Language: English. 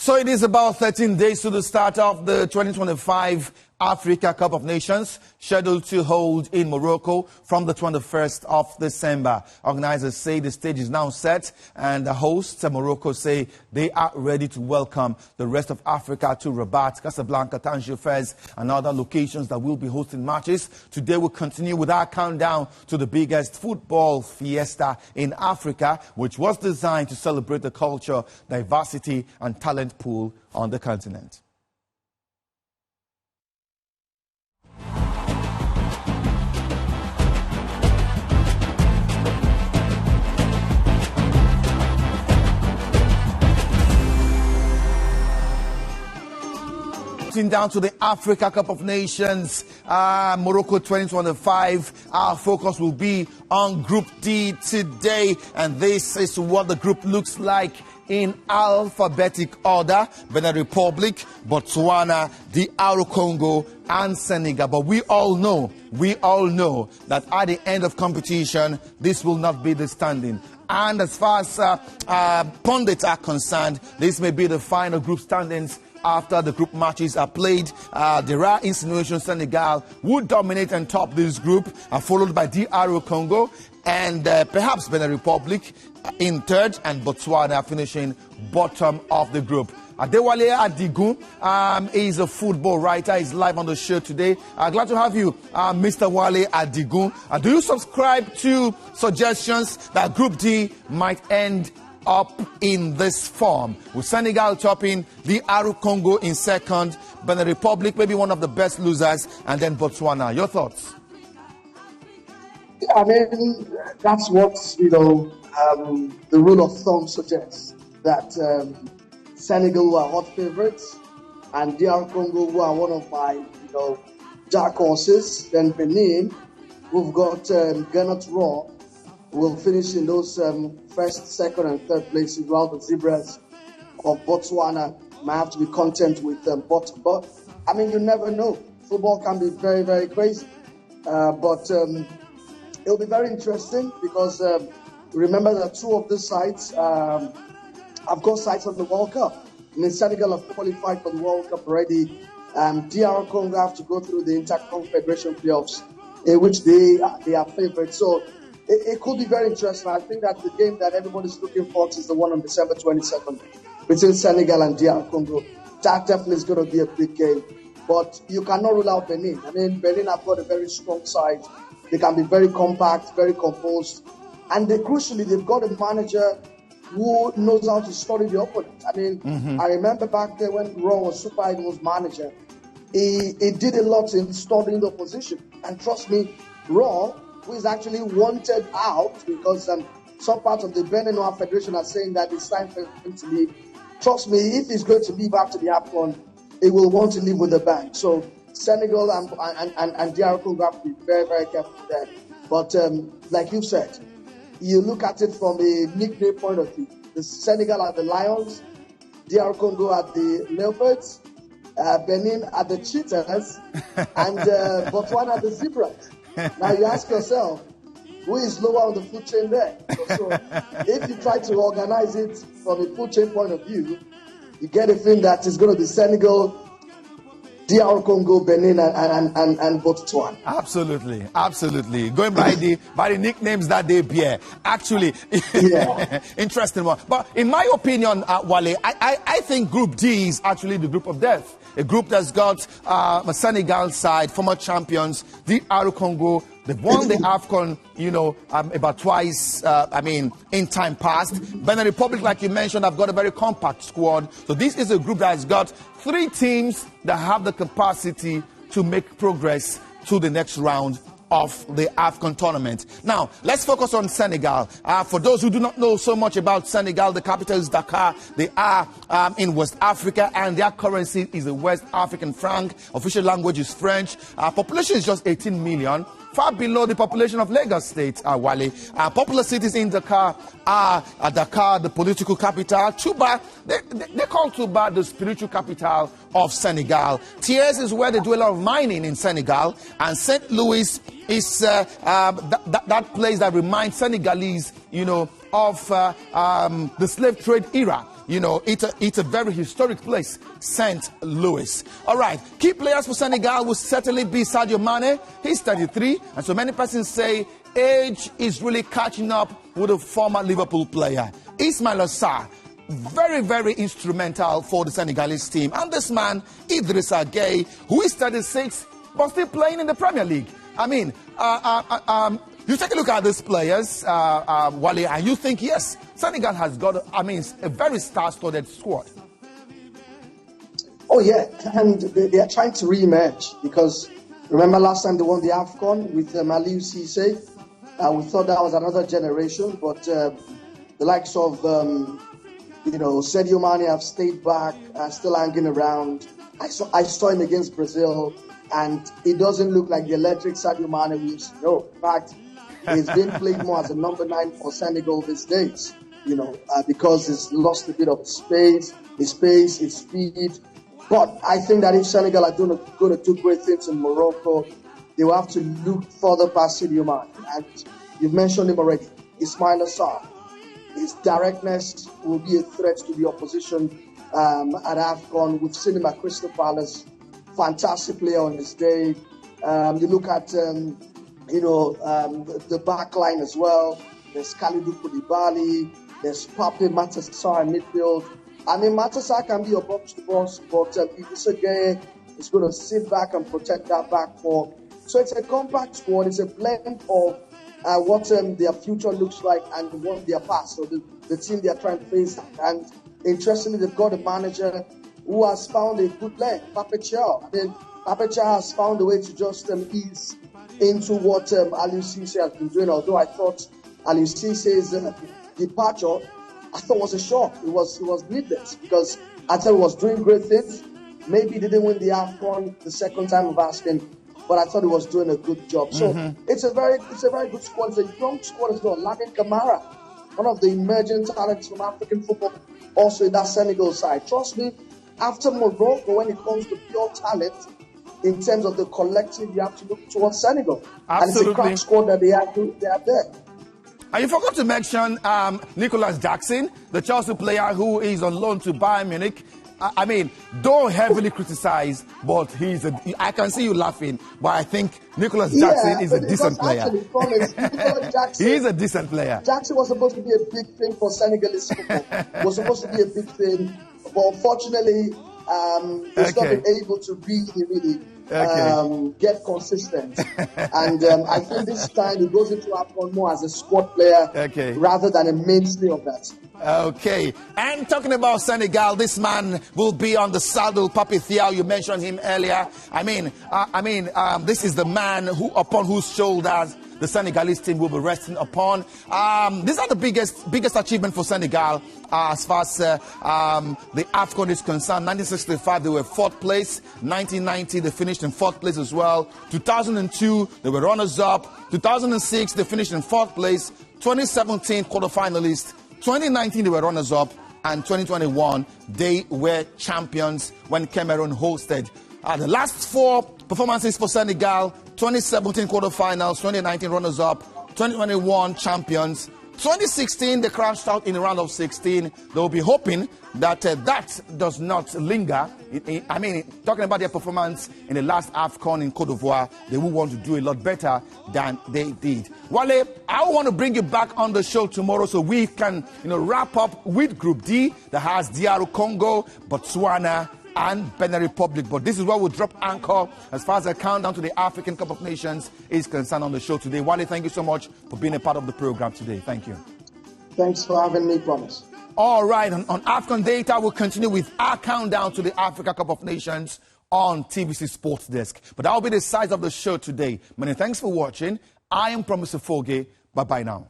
So it is about 13 days to the start of the 2025 Africa Cup of Nations, scheduled to hold in Morocco from the 21st of December. Organizers say the stage is now set, and the hosts of Morocco say they are ready to welcome the rest of Africa to Rabat, Casablanca, Tangier, Fez, and other locations that will be hosting matches. Today we'll continue with our countdown to the biggest football fiesta in Africa, which was designed to celebrate the culture, diversity, and talent pool on the continent. Down to the Africa Cup of Nations, Morocco 2025. Our focus will be on Group D today, and this is what the group looks like in alphabetic order: Benin Republic, Botswana, DR Congo, and Senegal. But we all know that at the end of competition, this will not be the standing. And as far as pundits are concerned, this may be the final group standings. After the group matches are played, there are insinuations Senegal would dominate and top this group, followed by DR Congo and perhaps Benin Republic in third, and Botswana finishing bottom of the group. Adewale Adigun is a football writer. He's live on the show today. Glad to have you, Mr. Wale Adigun. Do you subscribe to suggestions that Group D might end up in this form, with Senegal topping, DR Congo in second, Benin Republic maybe one of the best losers, and then Botswana? Your thoughts? I mean, that's what the rule of thumb suggests, that Senegal are hot favorites, and DR Congo, who are one of my dark horses. Then Benin, who've got Gannett Raw, will finish in those first, second, and third places, while the Zebras of Botswana might have to be content with bottom. But, I mean, you never know. Football can be very, very crazy. But it'll be very interesting because remember that two of the sides have got sides on the World Cup. I mean, Senegal have qualified for the World Cup already. DR Congo have to go through the Interconfederation playoffs, in which they are favourites. So it could be very interesting. I think that the game that everybody's looking for is the one on December 22nd between Senegal and DR Congo. That definitely is going to be a big game. But you cannot rule out Benin. I mean, Benin have got a very strong side. They can be very compact, very composed. And crucially, they've got a manager who knows how to study the opponent. I mean, I remember back there when Raw was Super Eagles manager, he did a lot in studying the opposition. And trust me, Raw, who is actually wanted out because some parts of the Benin Federation are saying that it's time for him to leave. Trust me, if he's going to leave after the AFCON, he will want to leave with a bang. So Senegal and DR Congo have to be very, very careful there. But like you said, you look at it from a nickname point of view. The Senegal are the Lions, DR Congo are the Leopards, Benin are the Cheetahs, and Botswana are the Zebras. Now you ask yourself, who is lower on the food chain there? So if you try to organize it from a food chain point of view, you get a feeling that it's going to be Senegal, DR Congo, Benin, and Botswana. Absolutely. Going by the nicknames that they bear. Actually, yeah. Interesting one. But in my opinion, Wale, I think Group D is actually the group of death. A group that's got a Senegal side, former champions, DR Congo. They've won the AFCON, about twice, in time past. Benin Republic, like you mentioned, have got a very compact squad. So this is a group that has got three teams that have the capacity to make progress to the next round of the AFCON tournament. Now, let's focus on Senegal. For those who do not know so much about Senegal, the capital is Dakar. They are in West Africa, and their currency is the West African franc. Official language is French. Population is just 18 million. Far below the population of Lagos State, Wale. Popular cities in Dakar are Dakar, the political capital. Touba, they call Touba the spiritual capital of Senegal. Thiès is where they do a lot of mining in Senegal. And St. Louis is that place that reminds Senegalese, of the slave trade era. it's a very historic place, St. Louis. All right, key players for Senegal will certainly be Sadio Mane. He's 33, and so many persons say age is really catching up with a former Liverpool player. Ismaila Sarr, very, very instrumental for the Senegalese team. And this man, Idrissa Gueye, who is 36, but still playing in the Premier League. I mean, you take a look at these players, Wale, and you think, yes, Senegal has got, a very star-studded squad. Oh, yeah, and they are trying to re-emerge because remember last time they won the AFCON with Aliou Cissé? We thought that was another generation, but the likes of, Sadio Mane have stayed back, still hanging around. I saw him against Brazil, and it doesn't look like the electric Sadio Mane we used to know. In fact, he's been played more as a number 9 for Senegal these days, because he's lost a bit of his pace, his speed. But I think that if Senegal are going to do great things in Morocco, they will have to look further past Sadio Mane. And you've mentioned him already, Ismaila Sarr. His directness will be a threat to the opposition at AFCON. We've seen him at Crystal Palace. Fantastic player on his day. You look at, the back line as well. There's Kalidou Koulibaly. There's Pape Matar Sarr in midfield. I mean, Matar Sarr can be a box-to-box, but Idrissa Gueye is going to sit back and protect that back four. So it's a compact squad. It's a blend of what their future looks like and what their past. So the team they are trying to face. And interestingly, they've got a manager who has found a good blend, Pape Thiaw. I mean, Pape Thiaw has found a way to just ease into what Aliou Cissé has been doing. Although I thought Aliou Cissé's departure, I thought was a shock. It was needless because I thought he was doing great things. Maybe he didn't win the AFCON the second time of asking, but I thought he was doing a good job. So it's a very good squad. It's a young squad as well. Lamine Camara, one of the emerging talents from African football, also in that Senegal side. Trust me, after Morocco, when it comes to pure talent, in terms of the collective, you have to look towards Senegal. Absolutely. And it's a crack squad that they have there. And you forgot to mention Nicholas Jackson, the Chelsea player who is on loan to Bayern Munich. I mean, don't heavily criticize, but I can see you laughing, but I think Nicholas Jackson is a decent player. He is a decent player. Jackson was supposed to be a big thing for Senegalese football. Was supposed to be a big thing, but unfortunately, he's not been able to really get consistent. And I think this time he goes into AFCON more as a squad player rather than a mainstay of that. Okay, and talking about Senegal, this man will be on the saddle. Pape Thiaw, you mentioned him earlier. This is the man upon whose shoulders the Senegalese team will be resting upon. These are the biggest achievement for Senegal as far as the AFCON is concerned. 1965, they were 4th place. 1990, they finished in 4th place as well. 2002, they were runners-up. 2006, they finished in 4th place. 2017, quarterfinalists. 2019, they were runners-up. And 2021, they were champions when Cameroon hosted. The last 4 performances for Senegal: 2017 quarterfinals, 2019 runners-up, 2021 champions. 2016, they crashed out in the round of 16. They'll be hoping that that does not linger. Talking about their performance in the last AFCON in Côte d'Ivoire, they will want to do a lot better than they did. Wale, I want to bring you back on the show tomorrow so we can, wrap up with Group D that has DR Congo, Botswana, and Benin Republic. But this is where we'll drop anchor as far as the countdown to the African Cup of Nations is concerned on the show today. Wale, thank you so much for being a part of the program today. Thank you. Thanks for having me, Promise. All right, on AFCON Data, we'll continue with our countdown to the Africa Cup of Nations on TVC Sports Desk. But that will be the size of the show today. Many thanks for watching. I am Promise Foge. Bye-bye now.